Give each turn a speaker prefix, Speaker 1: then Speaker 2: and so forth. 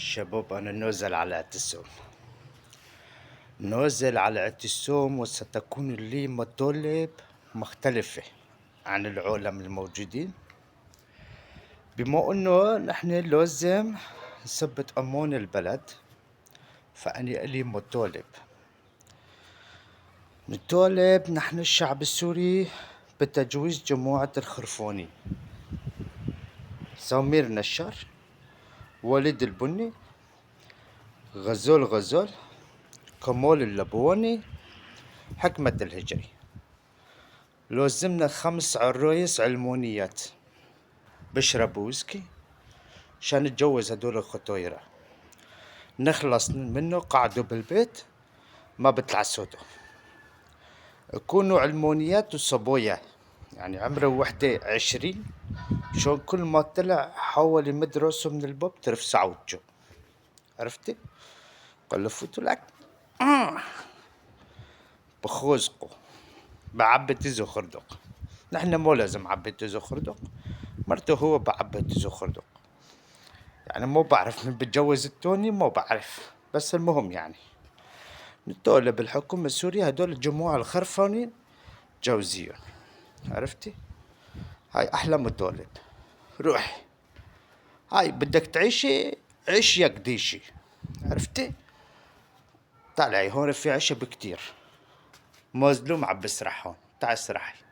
Speaker 1: شباب، أنا نازل على اعتصام. نازل على اعتصام، وستكون لي مطالب مختلفة عن العالم الموجودين، بما أنه نحن لازم نثبت أمان البلد. فأنا إلي نطالب نحن الشعب السوري بتجويز جماعة الخرفاني، سمير نشار، وليد البني، غزال، كمال اللبواني، حكمة الهجري. لازمنا 5 عرايس علمانيات بيشربوا ويسكي عشان نتجوز هدول الخطايرة، نخلص منه. قعدوا بالبيت ما بتلعسودوا، يكونوا علمانيات وصبويا، يعني عمره وحدة 20، شون كل ما طلع حاول يمد راسه من الباب ترفسع وجهه. عرفتي؟ قال له فوتوا لك بخوزقه بعبة زخردق. نحن مو لازم عبة زخردق، مرته هو بعبة زخردق. يعني مو بعرف من بتجوز التوني، مو بعرف، بس المهم يعني نطالب الحكومة السورية هدول الجموع الخرفانين جوزيهم. عرفتي؟ هاي أحلى مطالب. روحي، هاي بدك تعيشي عيش يا قديشي. عرفتي؟ طلعي هون في عشب كتير، مظلوم عم بسرح هون، تعي اسرحي.